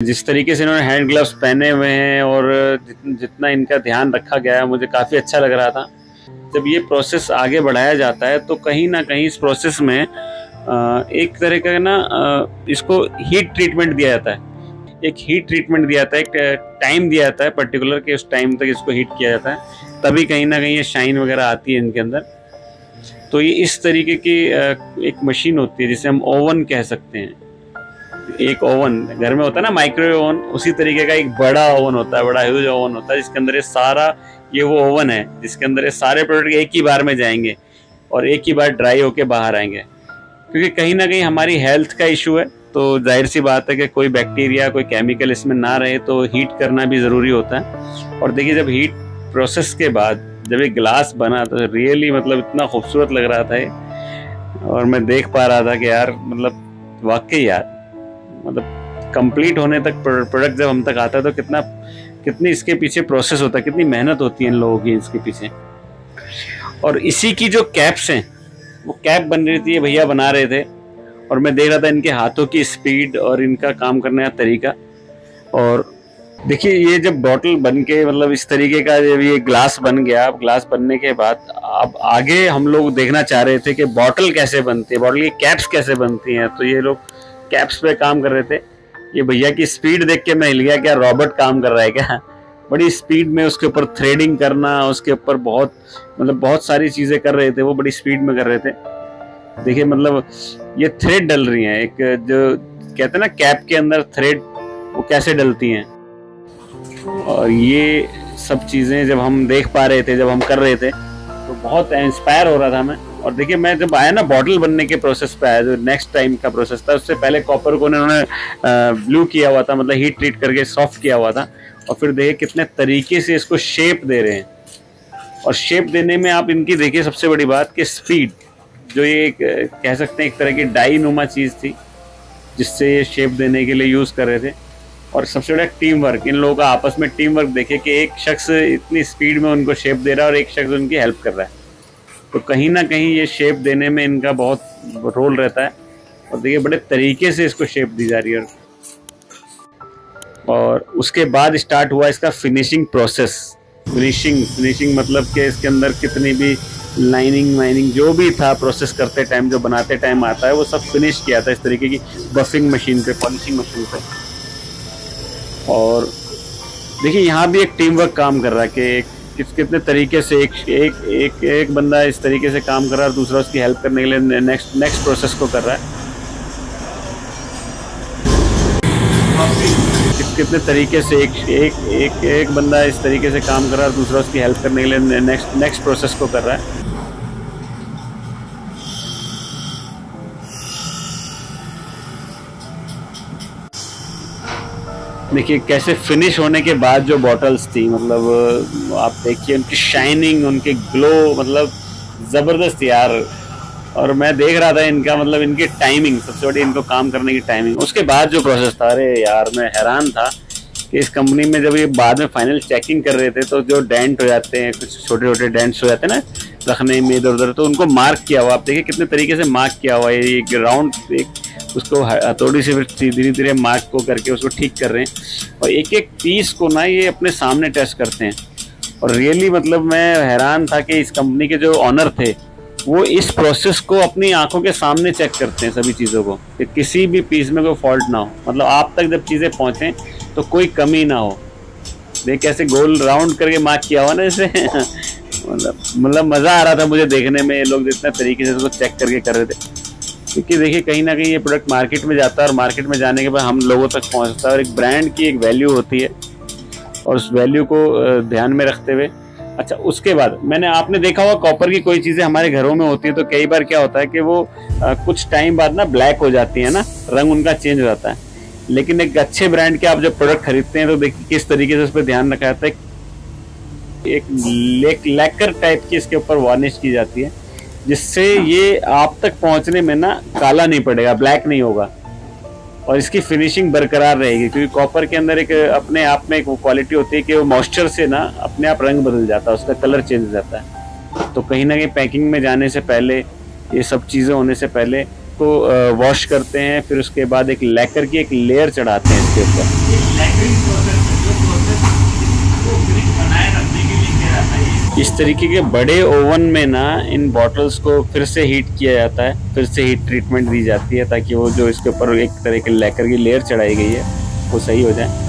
जिस तरीके से इन्होंने हैंड ग्लव्स पहने हुए हैं और जितना इनका ध्यान रखा गया है, मुझे काफ़ी अच्छा लग रहा था। जब ये प्रोसेस आगे बढ़ाया जाता है तो कहीं ना कहीं इस प्रोसेस में एक तरह का ना इसको हीट ट्रीटमेंट दिया जाता है। एक हीट ट्रीटमेंट दिया जाता है, एक टाइम दिया जाता है पर्टिकुलर कि उस टाइम तक इसको हीट किया जाता है, तभी कहीं ना कहीं ये शाइन वगैरह आती है इनके अंदर। तो ये इस तरीके की एक मशीन होती है जिसे हम ओवन कह सकते हैं। एक ओवन घर में होता है ना, माइक्रोवेव ओवन, उसी तरीके का एक बड़ा ओवन होता है, बड़ा ह्यूज ओवन होता है, जिसके अंदर ये वो ओवन है जिसके अंदर ये सारे प्रोडक्ट एक ही बार में जाएंगे और एक ही बार ड्राई होके बाहर आएंगे। क्योंकि कहीं ना कहीं हमारी हेल्थ का इशू है, तो जाहिर सी बात है कि कोई बैक्टीरिया कोई केमिकल इसमें ना रहे, तो हीट करना भी ज़रूरी होता है। और देखिए, जब हीट प्रोसेस के बाद जब ये ग्लास बना तो रियली मतलब इतना खूबसूरत लग रहा था ये, और मैं देख पा रहा था कि यार मतलब वाकई यार मतलब कंप्लीट होने तक प्रोडक्ट जब हम तक आता है तो कितनी इसके पीछे प्रोसेस होता है, कितनी मेहनत होती है इन लोगों की इसके पीछे। और इसी की जो कैप्स हैं, वो कैप बन रही थी, ये भैया बना रहे थे, और मैं देख रहा था इनके हाथों की स्पीड और इनका काम करने का तरीका। और देखिए, ये जब बॉटल बन के मतलब इस तरीके का जब ये ग्लास बन गया, ग्लास बनने के बाद अब आगे हम लोग देखना चाह रहे थे कि बॉटल कैसे बनती है, बॉटल की कैप्स कैसे बनती हैं। तो ये लोग कैप्स पे काम कर रहे थे। ये भैया की स्पीड देख के मैं हिल गया, क्या रॉबर्ट काम कर रहा है क्या। बड़ी स्पीड में उसके ऊपर थ्रेडिंग करना, उसके ऊपर बहुत सारी चीज़ें कर रहे थे, वो बड़ी स्पीड में कर रहे थे। देखिए मतलब ये थ्रेड डल रही हैं, एक जो कहते हैं ना कैप के अंदर थ्रेड, वो कैसे डलती हैं। और ये सब चीज़ें जब हम देख पा रहे थे, जब हम कर रहे थे, तो बहुत इंस्पायर हो रहा था मैं। और देखिए, मैं जब आया ना बॉटल बनने के प्रोसेस पे आया, जो नेक्स्ट टाइम का प्रोसेस था, उससे पहले कॉपर को उन्होंने ब्लू किया हुआ था, मतलब हीट ट्रीट करके सॉफ्ट किया हुआ था। और फिर देखिए कितने तरीके से इसको शेप दे रहे हैं। और शेप देने में आप इनकी देखिए सबसे बड़ी बात कि स्पीड, जो ये कह सकते हैं एक तरह की डाई नुमा चीज़ थी जिससे ये शेप देने के लिए यूज़ कर रहे थे। और सबसे बड़ा टीम वर्क, इन लोगों का आपस में टीम वर्क देखिए कि एक शख्स इतनी स्पीड में उनको शेप दे रहा है और एक शख्स उनकी हेल्प कर रहा है। तो कहीं ना कहीं ये शेप देने में इनका बहुत रोल रहता है। और देखिए बड़े तरीके से इसको शेप दी जा रही है। और उसके बाद स्टार्ट हुआ इसका फिनिशिंग प्रोसेस। फिनिशिंग मतलब कि इसके अंदर कितनी भी लाइनिंग जो भी था प्रोसेस करते टाइम, जो बनाते टाइम आता है, वो सब फिनिश किया था इस तरीके की बफिंग मशीन पे, पॉलिशिंग मशीन पे। और देखिए यहाँ भी एक टीम वर्क काम कर रहा है कि कितने तरीके से एक बंदा इस तरीके से काम कर रहा है और दूसरा उसकी हेल्प करने के लिए नेक्स्ट प्रोसेस को कर रहा है। कितने तरीके से एक बंदा इस तरीके से काम कर रहा है और दूसरा उसकी हेल्प करने के लिए नेक्स्ट प्रोसेस को कर रहा है। देखिए कैसे फिनिश होने के बाद जो बॉटल्स थी, मतलब आप देखिए उनकी शाइनिंग, उनके ग्लो, मतलब ज़बरदस्त यार। और मैं देख रहा था इनका मतलब इनकी टाइमिंग, सबसे बड़ी इनको काम करने की टाइमिंग। उसके बाद जो प्रोसेस था, अरे यार मैं हैरान था कि इस कंपनी में जब ये बाद में फाइनल चेकिंग कर रहे थे तो जो डेंट हो जाते हैं, कुछ छोटे छोटे डेंट्स हो जाते हैं ना रखने में इधर उधर, तो उनको मार्क किया हुआ, आप देखिए कितने तरीके से मार्क किया हुआ है। एक राउंड उसको हथौड़ी से फिर धीरे धीरे मार्क को करके उसको ठीक कर रहे हैं। और एक एक पीस को ना ये अपने सामने टेस्ट करते हैं। और रियली मतलब मैं हैरान था कि इस कंपनी के जो ऑनर थे वो इस प्रोसेस को अपनी आंखों के सामने चेक करते हैं, सभी चीज़ों को, कि किसी भी पीस में कोई फॉल्ट ना हो, मतलब आप तक जब चीज़ें पहुँचें तो कोई कमी ना हो। देख कैसे गोल राउंड करके मार्क किया हुआ ना इसे मतलब मज़ा आ रहा था मुझे देखने में, लोग जितना तरीके से उसको चेक करके कर रहे थे। क्योंकि देखिए कहीं ना कहीं ये प्रोडक्ट मार्केट में जाता है और मार्केट में जाने के बाद हम लोगों तक पहुंचता है, और एक ब्रांड की एक वैल्यू होती है, और उस वैल्यू को ध्यान में रखते हुए। अच्छा, उसके बाद आपने देखा होगा कॉपर की कोई चीज़ें हमारे घरों में होती है तो कई बार क्या होता है कि वो कुछ टाइम बाद ना ब्लैक हो जाती है ना, रंग उनका चेंज हो जाता है। लेकिन एक अच्छे ब्रांड के आप जब प्रोडक्ट खरीदते हैं तो देखिए किस तरीके से उस पर ध्यान रखा जाता है। एक लैकर टाइप की इसके ऊपर वार्निश की जाती है, जिससे ये आप तक पहुंचने में ना काला नहीं पड़ेगा, ब्लैक नहीं होगा, और इसकी फिनिशिंग बरकरार रहेगी। क्योंकि कॉपर के अंदर एक अपने आप में एक क्वालिटी होती है कि वो मॉइस्चर से ना अपने आप रंग बदल जाता है, उसका कलर चेंज हो जाता है। तो कहीं ना कहीं पैकिंग में जाने से पहले, ये सब चीज़ें होने से पहले को वॉश करते हैं, फिर उसके बाद एक लैकर की एक लेयर चढ़ाते हैं इसके ऊपर। लैकरिंग प्रोसेस है, जो प्रोसेस को ग्रिप बनाए रखने के लिए किया जाता है। इस तरीके के बड़े ओवन में ना इन बॉटल्स को फिर से हीट किया जाता है, फिर से हीट ट्रीटमेंट दी जाती है ताकि वो जो इसके ऊपर एक तरह के लैकर की लेयर चढ़ाई गई है वो सही हो जाए।